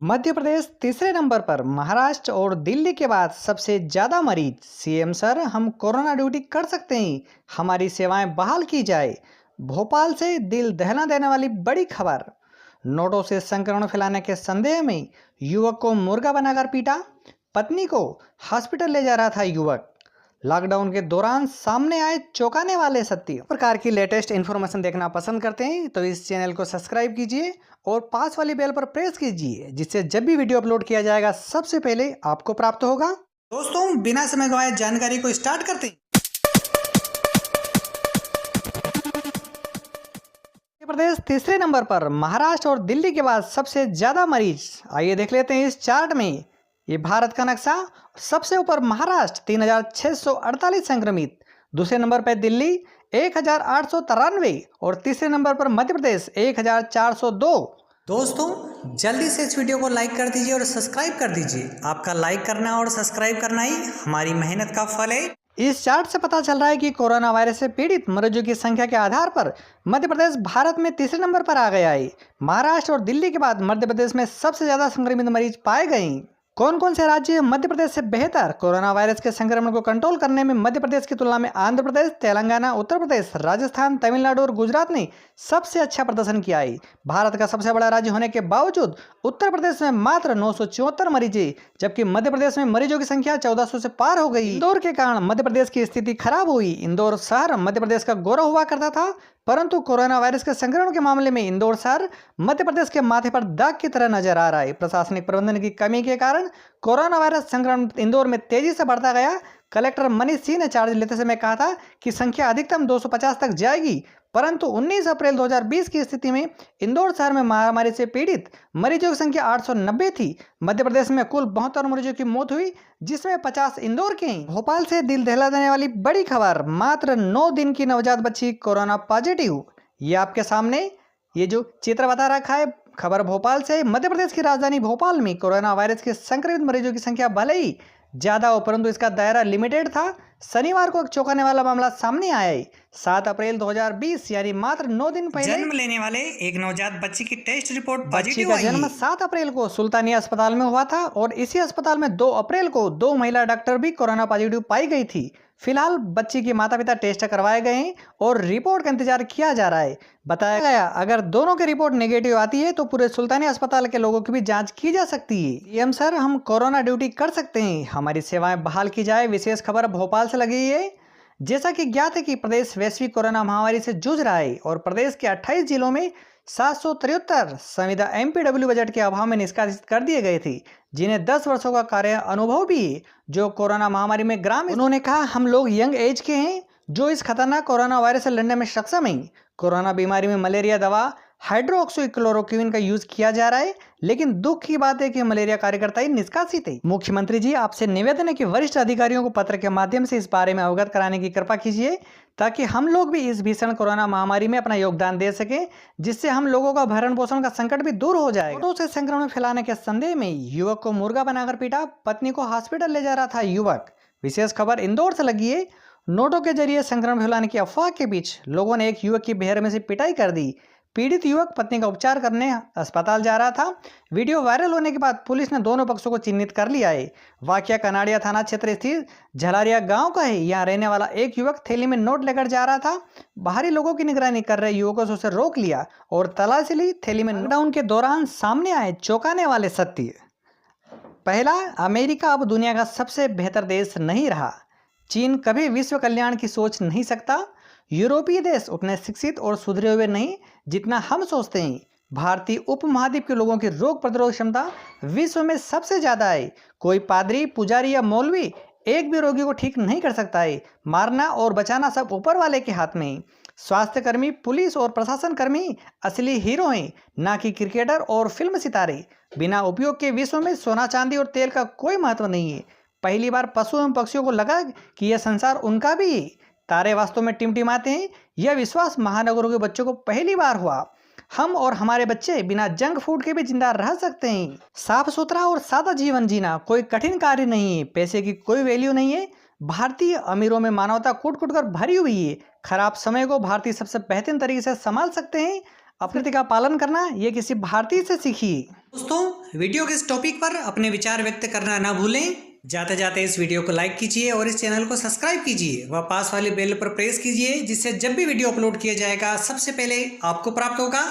मध्य प्रदेश तीसरे नंबर पर, महाराष्ट्र और दिल्ली के बाद सबसे ज्यादा मरीज। सीएम सर, हम कोरोना ड्यूटी कर सकते हैं, हमारी सेवाएं बहाल की जाए। भोपाल से दिल दहला देने वाली बड़ी खबर। नोटों से संक्रमण फैलाने के संदेह में युवक को मुर्गा बनाकर पीटा, पत्नी को हॉस्पिटल ले जा रहा था युवक। लॉकडाउन के दौरान सामने आए चौंकाने वाले सत्य। प्रकार की लेटेस्ट इन्फॉर्मेशन देखना पसंद करते हैं तो इस चैनल को सब्सक्राइब कीजिए और पास वाली बेल पर प्रेस कीजिए, जिससे जब भी वीडियो अपलोड किया जाएगा सबसे पहले आपको प्राप्त होगा। दोस्तों, बिना समय गवाए जानकारी को स्टार्ट करते हैं। मध्य प्रदेश तीसरे नंबर पर, महाराष्ट्र और दिल्ली के बाद सबसे ज्यादा मरीज। आइए देख लेते हैं इस चार्ट में। ये भारत का नक्शा। सबसे ऊपर महाराष्ट्र 3648 संक्रमित, दूसरे नंबर पर दिल्ली 1893 और तीसरे नंबर पर मध्य प्रदेश 1402। दोस्तों, जल्दी से इस वीडियो को लाइक कर दीजिए और सब्सक्राइब कर दीजिए। आपका लाइक करना और सब्सक्राइब करना ही हमारी मेहनत का फल है। इस चार्ट से पता चल रहा है कि कोरोना वायरस से पीड़ित मरीजों की संख्या के आधार पर मध्य प्रदेश भारत में तीसरे नंबर पर आ गया है। महाराष्ट्र और दिल्ली के बाद मध्य प्रदेश में सबसे ज्यादा संक्रमित मरीज पाए गए। कौन कौन से राज्य मध्य प्रदेश से बेहतर कोरोना वायरस के संक्रमण को कंट्रोल करने में मध्य प्रदेश की तुलना में आंध्र प्रदेश, तेलंगाना, उत्तर प्रदेश, राजस्थान, तमिलनाडु और गुजरात ने सबसे अच्छा प्रदर्शन किया है। भारत का सबसे बड़ा राज्य होने के बावजूद उत्तर प्रदेश में मात्र 974 मरीज, जबकि मध्य प्रदेश में मरीजों की संख्या 1400 से पार हो गई। इंदौर के कारण मध्य प्रदेश की स्थिति खराब हुई। इंदौर शहर मध्य प्रदेश का गौरव हुआ करता था, परंतु कोरोना वायरस के संक्रमण के मामले में इंदौर शहर मध्य प्रदेश के माथे पर दाग की तरह नजर आ रहा है। प्रशासनिक प्रबंधन की कमी के कारण कोरोना वायरस संक्रमण इंदौर में तेजी से बढ़ता गया। कलेक्टर मनीष सिंह ने चार्ज लेते समय कहा था कि संख्या अधिकतम 250 तक जाएगी, परंतु 19 अप्रैल 2020 की स्थिति में इंदौर शहर में महामारी से पीड़ित मरीजों की संख्या 890 थी। मध्य प्रदेश में कुल 72 मरीजों की मौत हुई, जिसमें 50 इंदौर के हैं। भोपाल से दिल दहला देने वाली बड़ी खबर। मात्र 9 दिन की नवजात बच्ची कोरोना पॉजिटिव। ये आपके सामने ये जो चित्र बता रखा है, खबर भोपाल से। मध्य प्रदेश की राजधानी भोपाल में कोरोना वायरस के संक्रमित मरीजों की संख्या भले ही ज्यादा हो, परंतु इसका दायरा लिमिटेड था। शनिवार को एक चौंकाने वाला मामला सामने आया है। 7 अप्रैल 2020 यानी मात्र 9 दिन पहले जन्म लेने वाले एक नवजात बच्ची की टेस्ट रिपोर्ट बच्ची पॉजिटिव का आई जन्म है। 7 अप्रैल को सुल्तानिया अस्पताल में हुआ था और इसी अस्पताल में 2 अप्रैल को 2 महिला डॉक्टर भी कोरोना पॉजिटिव पाई गई थी। फिलहाल बच्ची के माता पिता टेस्ट करवाए गए हैं और रिपोर्ट का इंतजार किया जा रहा है। बताया गया अगर दोनों की रिपोर्ट नेगेटिव आती है तो पूरे सुल्तानिया अस्पताल के लोगों की भी जांच की जा सकती है। सीएम सर, हम कोरोना ड्यूटी कर सकते हैं, हमारी सेवाएं बहाल की जाए। विशेष खबर भोपाल से लगी है। जैसा कि ज्ञात है कि प्रदेश वैश्विक कोरोना महामारी से जूझ रहा है और प्रदेश के 28 जिलों में 773 संविदा एमपीडब्ल्यू बजट के अभाव में निष्कासित कर दिए गए थे, जिन्हें 10 वर्षों का कार्य अनुभव भी है, जो कोरोना महामारी में ग्रामीण। उन्होंने कहा, हम लोग यंग एज के हैं जो इस खतरनाक कोरोना वायरस से लड़ने में सक्षम हैं। कोरोना बीमारी में मलेरिया दवा हाइड्रोक्सीक्लोरोक्विन का यूज किया जा रहा है, लेकिन दुख की बात है कि मलेरिया कार्यकर्ता ही निष्कासित है। मुख्यमंत्री जी, आपसे निवेदन है कि वरिष्ठ अधिकारियों को पत्र के माध्यम से इस बारे में अवगत कराने की कृपा कीजिए, ताकि हम लोग भी इस भीषण कोरोना महामारी में अपना योगदान दे सकें, जिससे हम लोगों का भरण पोषण का संकट भी दूर हो जाएगा। नोटों से संक्रमण फैलाने के संदेह में युवक को मुर्गा बनाकर पीटा, पत्नी को हॉस्पिटल ले जा रहा था युवक। विशेष खबर इंदौर से लगी है। नोटों के जरिए संक्रमण फैलाने की अफवाह के बीच लोगों ने एक युवक की बेरहमी से पिटाई कर दी। पीड़ित युवक पत्नी का उपचार करने अस्पताल जा रहा था। वीडियो वायरल होने के बाद पुलिस ने दोनों पक्षों को चिन्हित कर लिया है। वाकया कनाड़िया थाना क्षेत्र स्थित झलारिया गांव का है। यहाँ रहने वाला एक युवक थैली में नोट लेकर जा रहा था। बाहरी लोगों की निगरानी कर रहे युवकों से उसे रोक लिया और तलाशी ली। थैली में लॉकडाउन के दौरान सामने आए चौंकाने वाले सत्य। पहला, अमेरिका अब दुनिया का सबसे बेहतर देश नहीं रहा। चीन कभी विश्व कल्याण की सोच नहीं सकता। यूरोपीय देश उतने शिक्षित और सुधरे हुए नहीं जितना हम सोचते हैं। भारतीय उपमहाद्वीप के लोगों की रोग प्रतिरोधक क्षमता विश्व में सबसे ज्यादा है। कोई पादरी, पुजारी या मौलवी एक भी रोगी को ठीक नहीं कर सकता है। मारना और बचाना सब ऊपर वाले के हाथ में है। स्वास्थ्य कर्मी, पुलिस और प्रशासन कर्मी असली हीरो हैं, ना कि क्रिकेटर और फिल्म सितारे। बिना उपयोग के विश्व में सोना, चांदी और तेल का कोई महत्व नहीं है। पहली बार पशु एवं पक्षियों को लगा कि यह संसार उनका भी है। तारे वास्तव में टिमटिमाते हैं, यह विश्वास महानगरों के बच्चों को पहली बार हुआ। हम और हमारे बच्चे बिना जंक फूड के भी जिंदा रह सकते हैं। साफ सुथरा और सादा जीवन जीना कोई कठिन कार्य नहीं है। पैसे की कोई वैल्यू नहीं है। भारतीय अमीरों में मानवता कूट कूट कर भरी हुई है। खराब समय को भारतीय सबसे बेहतरीन तरीके से संभाल सकते हैं। अपनी का पालन करना ये किसी भारतीय से सीखिए। दोस्तों, वीडियो के इस टॉपिक पर अपने विचार व्यक्त करना ना भूलें। जाते जाते इस वीडियो को लाइक कीजिए और इस चैनल को सब्सक्राइब कीजिए व पास वाली बेल पर प्रेस कीजिए, जिससे जब भी वीडियो अपलोड किया जाएगा सबसे पहले आपको प्राप्त होगा।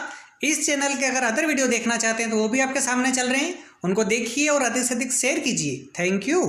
इस चैनल के अगर अदर वीडियो देखना चाहते हैं तो वो भी आपके सामने चल रहे हैं, उनको देखिए और अधिक से अधिक शेयर कीजिए। Thank you.